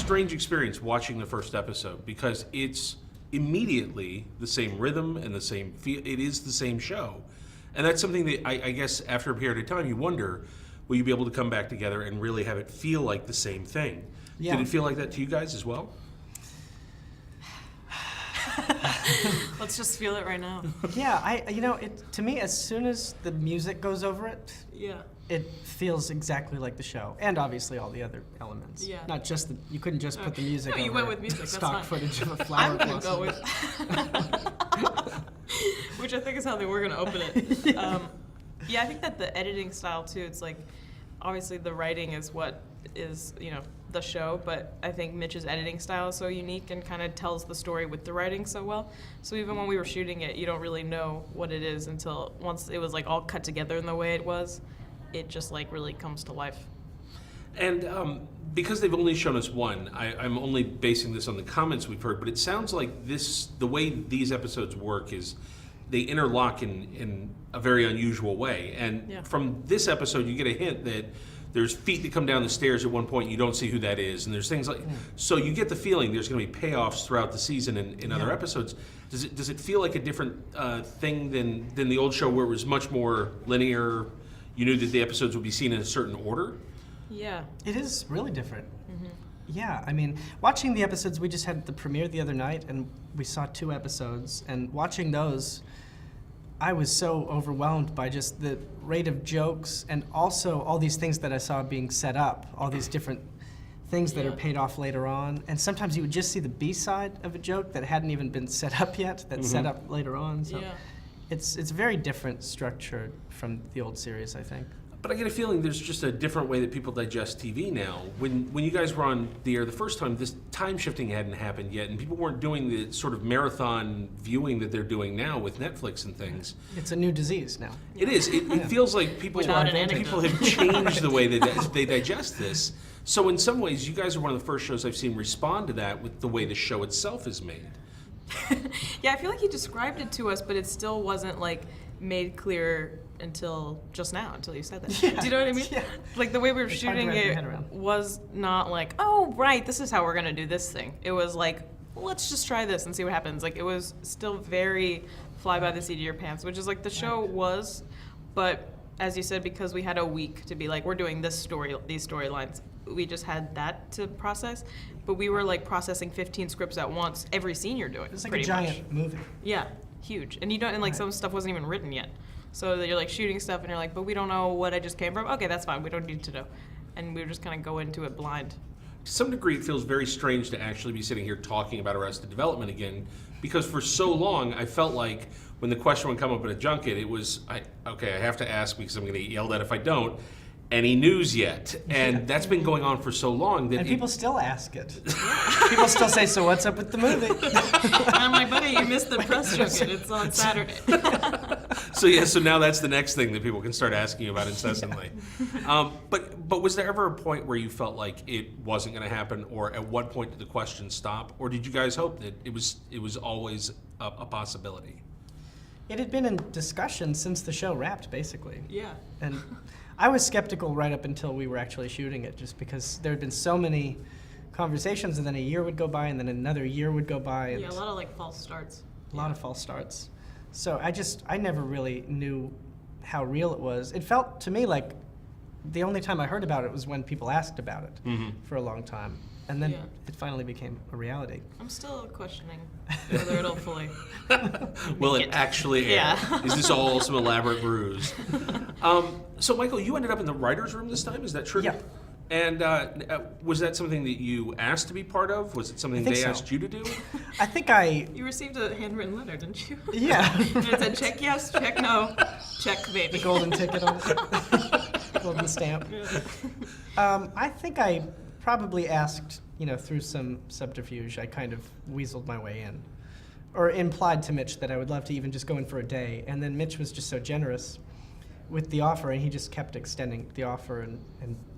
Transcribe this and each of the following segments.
strange experience watching the first episode because it's immediately the same rhythm and the same feel. It is the same show. And that's something that I guess after a period of time you wonder, will you be able to come back together and really have it feel like the same thing? Yeah. Did it feel like that to you guys as well? Let's just feel it right now. Yeah, to me, as soon as the music goes over it, Yeah. it feels exactly like the show, and obviously all the other elements. Yeah. Not just you couldn't just put the music No, you over went with music, that's stock fine. footage of a flower I'm gonna blossom. go with, which I think is how they were gonna open it. Yeah, I think that the editing style too. It's like, obviously the writing is what is the show, but I think Mitch's editing style is so unique and kind of tells the story with the writing so well. So even when we were shooting it, you don't really know what it is until once it was like all cut together in the way it was. It just like really comes to life. And because they've only shown us one, I'm only basing this on the comments we've heard, but it sounds like the way these episodes work is they interlock in a very unusual way. And from this episode, you get a hint that there's feet that come down the stairs at one point, you don't see who that is, and there's things like, so you get the feeling there's going to be payoffs throughout the season in other episodes. Does it feel like a different thing than the old show where it was much more linear? You knew that the episodes would be seen in a certain order? Yeah. It is really different. Yeah, I mean, watching the episodes, we just had the premiere the other night, and we saw 2 episodes, and watching those, I was so overwhelmed by just the rate of jokes and also all these things that I saw being set up, all these different things that are paid off later on. And sometimes you would just see the B-side of a joke that hadn't even been set up yet, that's set up later on. So it's very different structure from the old series, I think. But I get a feeling there's just a different way that people digest TV now. When you guys were on the air the first time, this time shifting hadn't happened yet, and people weren't doing the sort of marathon viewing that they're doing now with Netflix and things. It's a new disease now. It is. It feels like people have changed the way they digest this. So in some ways, you guys are one of the first shows I've seen respond to that with the way the show itself is made. Yeah, I feel like you described it to us, but it still wasn't like made clear until just now, until you said that. Yeah. Do you know what I mean? Yeah. Like the way we were It's hard to shooting wrap your it head around. was not like, oh, right, this is how we're gonna do this thing. It was like, let's just try this and see what happens. Like it was still very fly by the seat of your pants, which is like the show was, but as you said, because we had a week to be like, we're doing this story, these storylines, we just had that to process. But we were like processing 15 scripts at once, every scene you're doing. It's like a pretty giant much. movie. Yeah, huge. And you don't, and like some stuff wasn't even written yet. So that you're like shooting stuff and you're like, but we don't know what I just came from. Okay, that's fine. We don't need to know. And we were just kind of go into it blind. To some degree, it feels very strange to actually be sitting here talking about Arrested Development again, because for so long, I felt like when the question would come up at a junket, it was, I have to ask because I'm going to get yelled at if I don't. Any news yet? And that's been going on for so long that And people still ask it. People still say, so what's up with the movie? And I'm like, buddy, you missed the press junket. It's on Saturday. So now that's the next thing that people can start asking you about incessantly. But was there ever a point where you felt like it wasn't going to happen, or at what point did the question stop, or did you guys hope that it was always a possibility? It had been in discussion since the show wrapped, basically. Yeah. And I was skeptical right up until we were actually shooting it, just because there had been so many conversations, and then a year would go by, and then another year would go by. And Yeah, a lot of like false starts. a lot of false starts. So I never really knew how real it was. It felt to me like the only time I heard about it was when people asked about it for a long time. And then it finally became a reality. I'm still questioning whether it'll fully. Will it actually air? Yeah. Is this all some elaborate ruse? So, Michael, you ended up in the writer's room this time, is that true? Yeah. And was that something that you asked to be part of? Was it something they asked you to do? I think You received a handwritten letter, didn't you? Yeah. And it said check yes, check no, check baby. The golden ticket on it. Golden stamp. I think I probably asked, through some subterfuge, I kind of weaseled my way in. Or implied to Mitch that I would love to even just go in for a day. And then Mitch was just so generous with the offer, and he just kept extending the offer and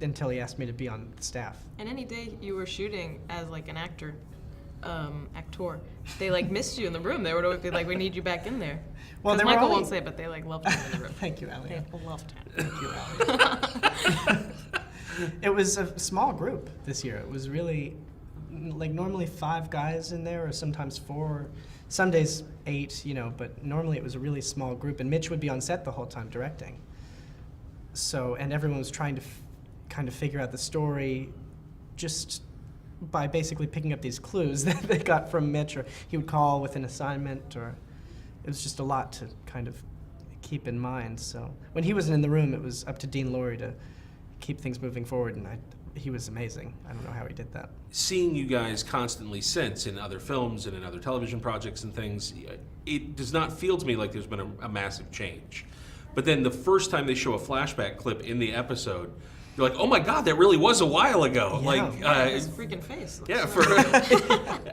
until he asked me to be on the staff. And any day you were shooting as like an actor, they like missed you in the room. They would always be like, we need you back in there. Well, Because Michael won't say it, but they like loved him in the room. Thank you, Alia. They loved him. Thank you, Alia. It was a small group this year. It was really like normally 5 guys in there, or sometimes 4. Some days 8, but normally it was a really small group, and Mitch would be on set the whole time directing. So, and everyone was trying to kind of figure out the story just by basically picking up these clues that they got from Mitch, or he would call with an assignment, or it was just a lot to kind of keep in mind. So when he wasn't in the room, it was up to Dean Lorey to keep things moving forward, and he was amazing. I don't know how he did that. Seeing you guys constantly since in other films and in other television projects and things, it does not feel to me like there's been a massive change. But then the first time they show a flashback clip in the episode, you're like, oh my God, that really was a while ago. Yeah. Like, His freaking face. yeah,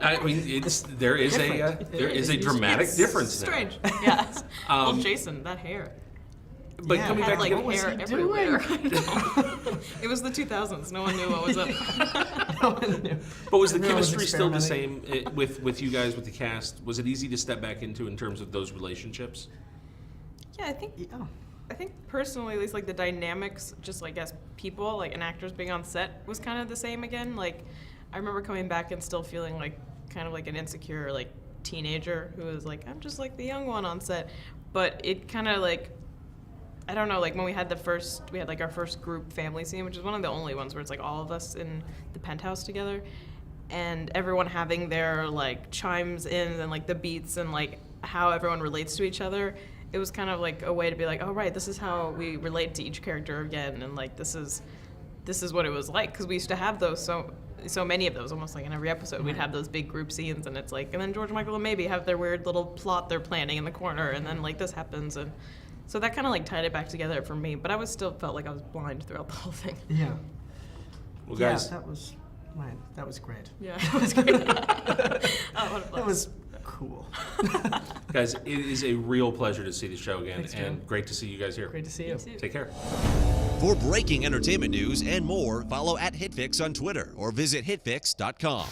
I mean, there is a dramatic It's difference now. strange. Yeah. Well, Jason, that hair. But Yeah. coming Had back like to what was hair he everywhere. It was the 2000s. No one knew what was up. But was the Everyone was chemistry still the same experimenting. with you guys, with the cast? Was it easy to step back into in terms of those relationships? Yeah, I think Oh. I think personally, at least like the dynamics, just like as people, like and actors being on set, was kind of the same again. Like, I remember coming back and still feeling like kind of like an insecure like teenager who was like, I'm just like the young one on set. But it kind of like, I don't know, like when we had like our first group family scene, which is one of the only ones where it's like all of us in the penthouse together, and everyone having their like chimes in and like the beats and like how everyone relates to each other. It was kind of like a way to be like, oh right, this is how we relate to each character again, and like this is what it was like, because we used to have those so many of those, almost like in every episode we'd have those big group scenes, and it's like, and then George, Michael, and maybe have their weird little plot they're planning in the corner, and then like this happens, and so that kind of like tied it back together for me. But I was still felt like I was blind throughout the whole thing. Yeah. Well, guys, Yeah, that was great. Yeah, it was great. Oh, what a That blast. was cool. guys, it is a real pleasure to see the show again, Thanks, man. and great to see you guys here. Great to see you. Me too. Take care. For breaking entertainment news and more, follow @HitFix on Twitter or visit hitfix.com.